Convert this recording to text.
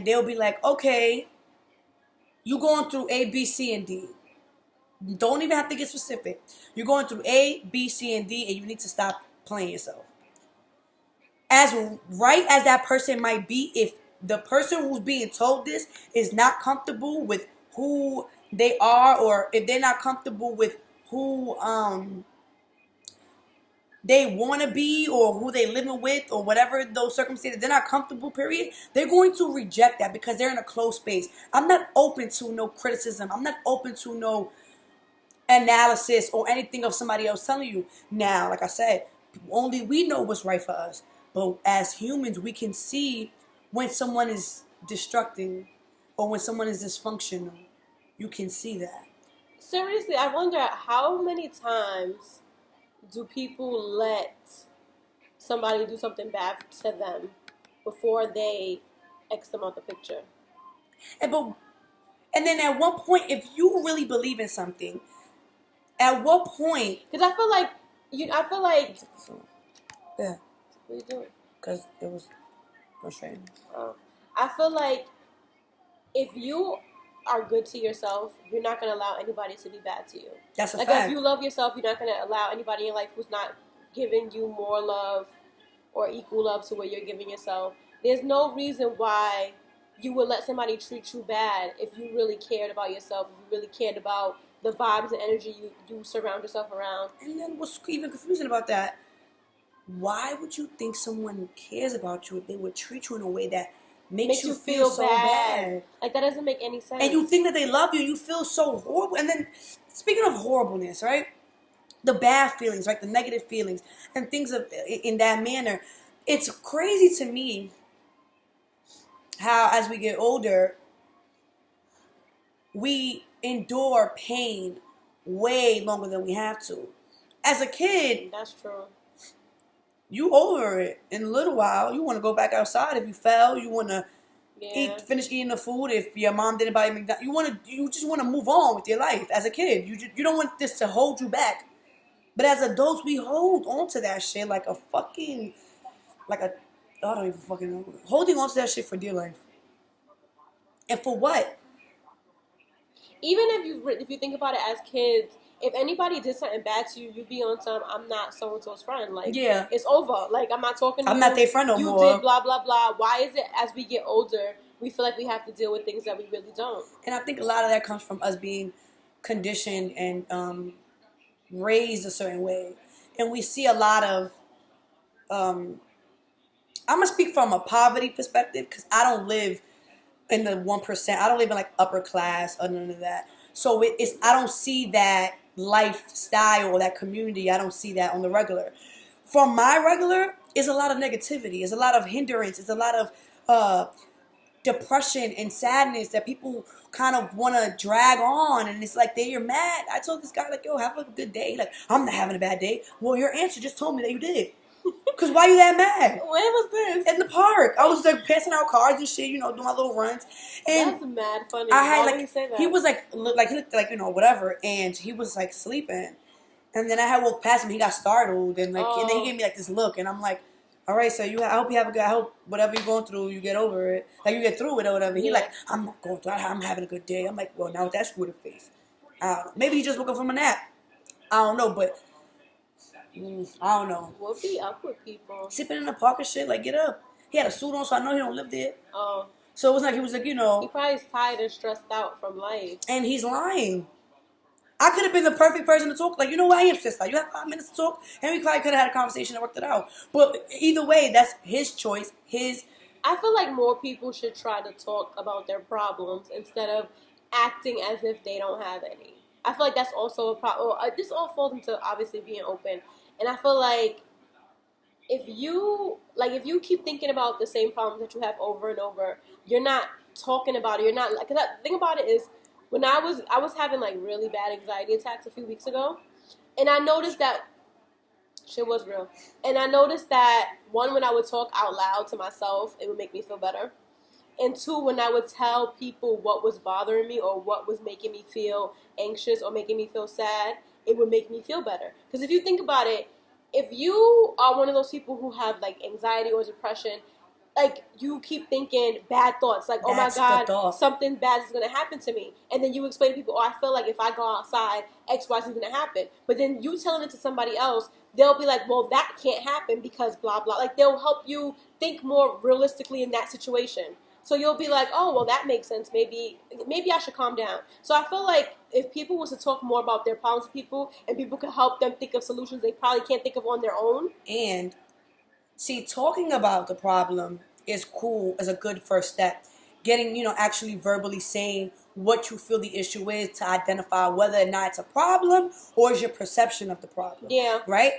and they'll be like, okay, you going through A, B, C, and D. Don't even have to get specific. You're going through A, B, C, and D, and you need to stop playing yourself. As right as that person might be, if the person who's being told this is not comfortable with who they are, or if they're not comfortable with who they want to be, or who they living with, or whatever those circumstances, they're not comfortable, period, they're going to reject that because they're in a closed space. I'm not open to no criticism. I'm not open to no analysis or anything of somebody else telling you. Now, like I said, only we know what's right for us. But as humans, we can see when someone is destructing or when someone is dysfunctional. You can see that. Seriously, I wonder how many times do people let somebody do something bad to them before they X them out the picture? And then at one point, if you really believe in something, at what point? Because I feel like Yeah. What are you doing? Because it was frustrating. I feel like if you are good to yourself, you're not going to allow anybody to be bad to you. That's a fact. If you love yourself, you're not going to allow anybody in your life who's not giving you more love or equal love to what you're giving yourself. There's no reason why you would let somebody treat you bad if you really cared about yourself, if you really cared about the vibes and energy you surround yourself around. And then what's even confusing about that, why would you think someone cares about you if they would treat you in a way that makes you feel so bad? Like, that doesn't make any sense. And you think that they love you, you feel so horrible. And then, speaking of horribleness, right? The bad feelings, right? The negative feelings and things in that manner. It's crazy to me how, as we get older, we endure pain way longer than we have to. As a kid, that's true. You over it in a little while. You want to go back outside if you fell. You want to finish eating the food if your mom didn't buy McDonald's. You just want to move on with your life as a kid. You don't want this to hold you back. But as adults, we hold on to that shit like a fucking, I don't even fucking know. Holding on to that shit for dear life. And for what? Even if you think about it as kids, if anybody did something bad to you, you'd be on some, I'm not so-and-so's friend. Like, yeah, it's over. Like, I'm not talking to you. I'm not their friend no more. You did blah, blah, blah. Why is it as we get older, we feel like we have to deal with things that we really don't? And I think a lot of that comes from us being conditioned and raised a certain way. And we see a lot of, I'm going to speak from a poverty perspective because I don't live in the 1%. I don't live in, like, upper class or none of that. So I don't see that lifestyle or that community. I don't see that on the regular. For my regular, it's a lot of negativity. It's a lot of hindrance. It's a lot of depression and sadness that people kind of want to drag on. And it's like, you're mad. I told this guy, like, yo, have a good day. Like, I'm not having a bad day. Well, your answer just told me that you did. Because why you that mad? Where was this? In the park. I was like passing out cars and shit, doing my little runs. And that's mad funny. I had, why did you say that? He was he looked like, whatever. And he was like sleeping. And then I had walked past him. He got startled. And and then he gave me like this look. And I'm like, all right, so I hope you have a good, I hope whatever you're going through, you get over it. Like, you get through it or whatever. He like, I'm not going through it. I'm having a good day. I'm like, well, now that's with a face. I don't know. Maybe he's just looking from a nap. I don't know, but I don't know. What be up with people? Sipping in the park and shit, like, get up. He had a suit on, so I know he don't live there. Oh. So it was like, he was like, He probably is tired and stressed out from life. And he's lying. I could have been the perfect person to talk. Like, you know what? I am stressed out. You have 5 minutes to talk? And we probably could have had a conversation and worked it out. But either way, that's his choice. I feel like more people should try to talk about their problems instead of acting as if they don't have any. I feel like that's also a problem. This all falls into obviously being open. And I feel like if you keep thinking about the same problems that you have over and over, you're not talking about it. You're not like, 'cause the thing about it is, when I was having like really bad anxiety attacks a few weeks ago, and I noticed that shit was real. And I noticed that, one, when I would talk out loud to myself, it would make me feel better. And two, when I would tell people what was bothering me or what was making me feel anxious or making me feel sad, it would make me feel better. Because if you think about it, if you are one of those people who have like anxiety or depression, like you keep thinking bad thoughts, like, oh my That's the God, thought. something bad is going to happen to me. And then you explain to people, oh, I feel like if I go outside, X, Y, Z is going to happen. But then you telling it to somebody else, they'll be like, well, that can't happen because blah, blah. Like, they'll help you think more realistically in that situation. So you'll be like, oh, well, that makes sense. Maybe I should calm down. So I feel like if people was to talk more about their problems to people and people could help them think of solutions they probably can't think of on their own. And see, talking about the problem is cool, is a good first step. Getting, actually verbally saying what you feel the issue is to identify whether or not it's a problem or is your perception of the problem. Yeah. Right?